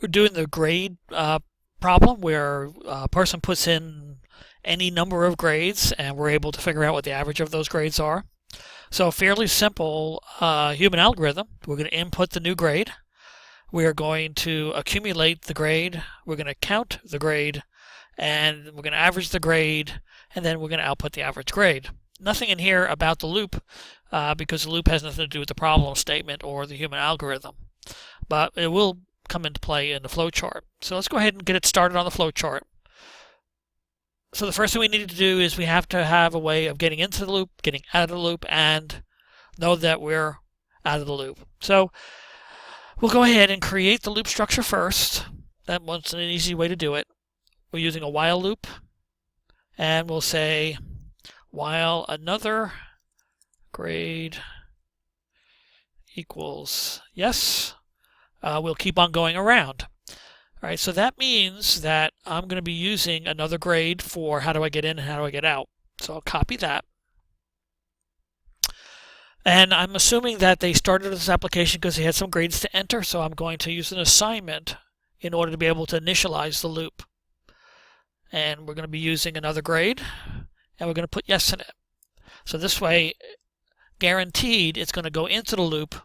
We're doing the grade problem where a person puts in any number of grades and we're able to figure out what the average of those grades are. So fairly simple human algorithm. We're going to input the new grade. We are going to accumulate the grade. We're going to count the grade, and we're going to average the grade, and then we're going to output the average grade. Nothing in here about the loop because the loop has nothing to do with the problem statement or the human algorithm. But it will come into play in the flowchart. So let's go ahead and get it started on the flowchart. So the first thing we need to do is we have to have a way of getting into the loop, getting out of the loop, and know that we're out of the loop. So we'll go ahead and create the loop structure first. That one's an easy way to do it. We're using a while loop, and we'll say while another grade equals yes, we'll keep on going around. All right, so that means that I'm going to be using another grade for how do I get in and how do I get out. So I'll copy that. And I'm assuming that they started this application because they had some grades to enter, so I'm going to use an assignment in order to be able to initialize the loop. And we're going to be using another grade, and we're going to put yes in it. So this way, guaranteed, it's going to go into the loop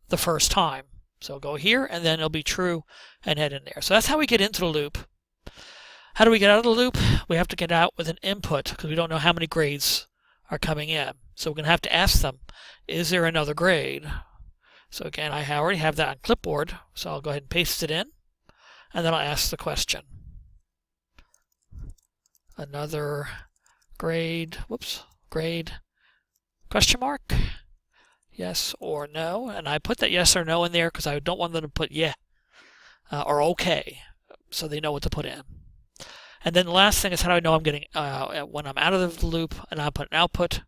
the first time. So go here, and then it'll be true and head in there. So that's how we get into the loop. How do we get out of the loop? We have to get out with an input because we don't know how many grades are coming in. So we're going to have to ask them, is there another grade? So again, I already have that on clipboard, so I'll go ahead and paste it in, and then I'll ask the question. Another grade, grade, question mark, yes or no. And I put that yes or no in there because I don't want them to put yeah or okay, so they know what to put in. And then the last thing is how do I know I'm getting, when I'm out of the loop, and I put an output,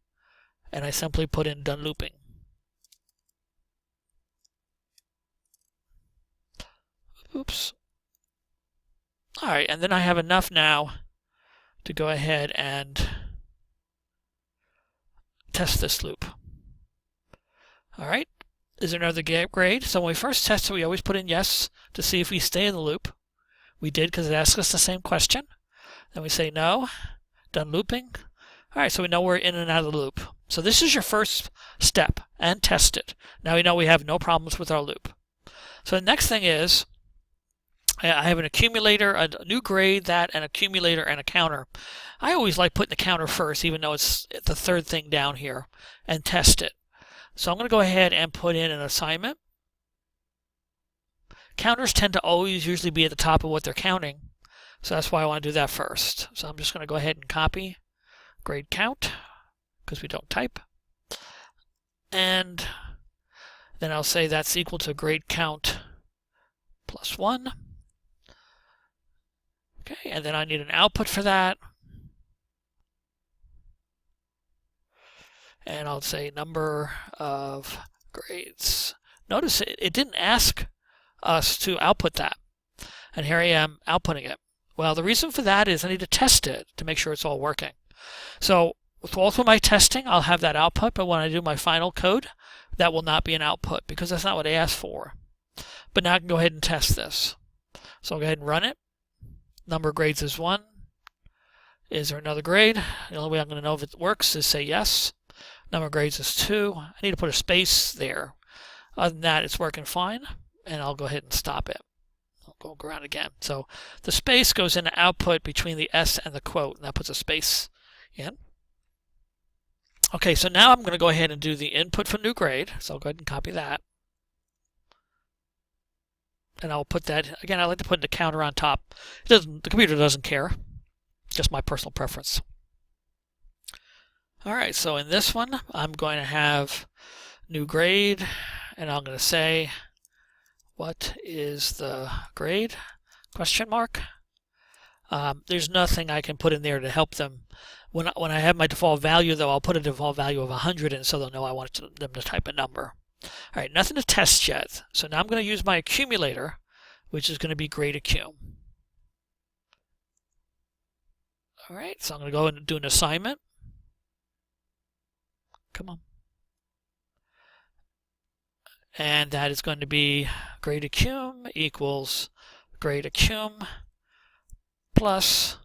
and I simply put in done looping. Oops. All right, and then I have enough now to go ahead and test this loop. All right, is there another grade? So when we first test it, we always put in yes to see if we stay in the loop. We did because it asked us the same question. Then we say no, done looping. All right, so we know we're in and out of the loop. So this is your first step, and test it. Now we know we have no problems with our loop. So the next thing is, I have an accumulator, a new grade, that, an accumulator, and a counter. I always like putting the counter first, even though it's the third thing down here, and test it. So I'm going to go ahead and put in an assignment. Counters tend to always usually be at the top of what they're counting, so that's why I want to do that first. So I'm just going to go ahead and copy grade count, because we don't type. And then I'll say that's equal to grade count plus 1. Okay, and then I need an output for that. And I'll say number of grades. Notice it didn't ask us to output that. And here I am outputting it. Well, the reason for that is I need to test it to make sure it's all working. So all through my testing, I'll have that output, but when I do my final code, that will not be an output because that's not what I asked for. But now I can go ahead and test this. So I'll go ahead and run it. Number of grades is 1. Is there another grade? The only way I'm going to know if it works is say yes. Number of grades is 2. I need to put a space there. Other than that, it's working fine, and I'll go ahead and stop it. I'll go around again. So the space goes in the output between the S and the quote, and that puts a space in. Okay, so now I'm going to go ahead and do the input for new grade. So I'll go ahead and copy that. And I'll put that, again, I like to put the counter on top. The computer doesn't care, just my personal preference. All right, so in this one, I'm going to have new grade, and I'm going to say, what is the grade? Question mark. There's nothing I can put in there to help them. When I have my default value, though, I'll put a default value of 100 in so they'll know I want them to type a number. All right, nothing to test yet. So now I'm going to use my accumulator, which is going to be grade accum. All right, so I'm going to go and do an assignment. Come on. And that is going to be grade accum equals grade accum plus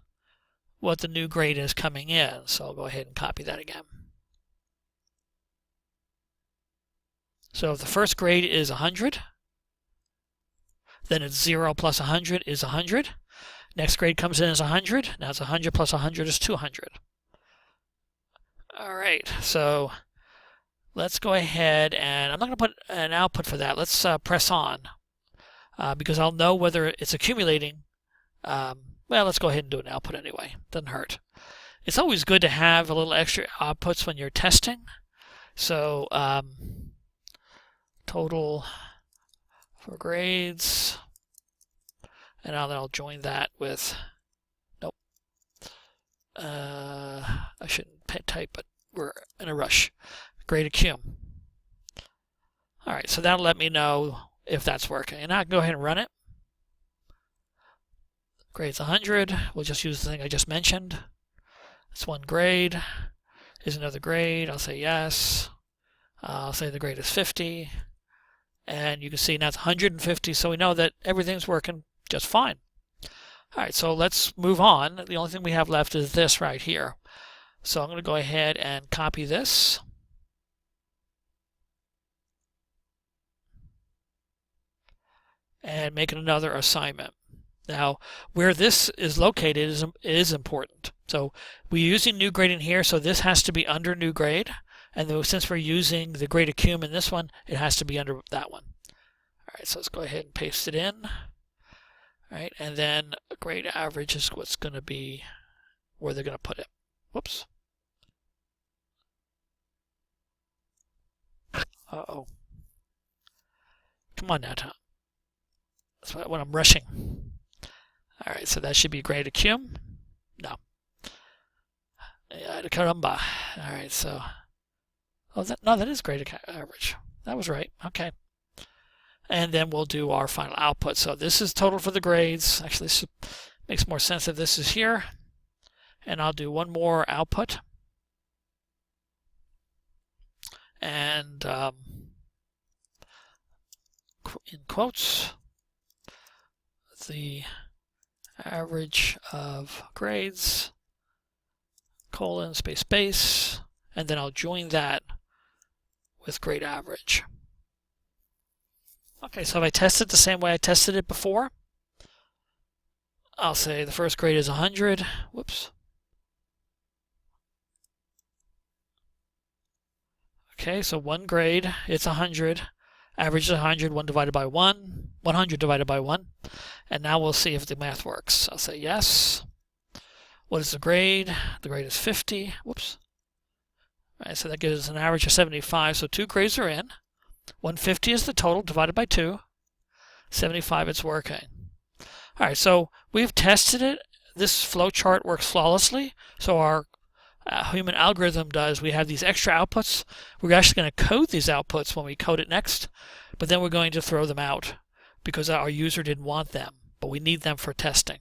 what the new grade is coming in. So I'll go ahead and copy that again. So if the first grade is 100, then it's 0 plus 100 is 100. Next grade comes in as 100. Now it's 100 plus 100 is 200. All right, so let's go ahead and I'm not going to put an output for that. Let's press on because I'll know whether it's accumulating. Well, let's go ahead and do an output anyway. Doesn't hurt. It's always good to have a little extra outputs when you're testing. So total for grades, and now I'll join that with, nope, I shouldn't type, but we're in a rush. Grade accum. All right, so that'll let me know if that's working. And I can go ahead and run it. Grade's 100. We'll just use the thing I just mentioned. It's one grade. Is another grade. I'll say yes. I'll say the grade is 50. And you can see now it's 150, so we know that everything's working just fine. All right, so let's move on. The only thing we have left is this right here. So I'm going to go ahead and copy this. And make it another assignment. Now, where this is located is important. So we're using new grade in here, so this has to be under new grade. And then since we're using the grade accum in this one, it has to be under that one. All right, so let's go ahead and paste it in. All right, and then grade average is what's going to be where they're going to put it. Whoops. Uh-oh. Come on now, Tom. That's what I'm rushing. All right, so that should be grade accum. No. Caramba. All right, so. Oh, that is grade average. That was right. Okay. And then we'll do our final output. So this is total for the grades. Actually, this makes more sense if this is here. And I'll do one more output. And in quotes, the average of grades, colon, space, space, and then I'll join that with grade average. Okay, so if I test it the same way I tested it before, I'll say the first grade is 100. Whoops. Okay, so one grade, it's 100. Average is 100, 1 divided by 1, 100 divided by 1. And now we'll see if the math works. I'll say yes. What is the grade? The grade is 50. Whoops. All right, so that gives us an average of 75. So 2 grades are in. 150 is the total divided by 2. 75, it's working. All right, so we've tested it. This flowchart works flawlessly. So our human algorithm does. We have these extra outputs. We're actually going to code these outputs when we code it next, but then we're going to throw them out because our user didn't want them, but we need them for testing.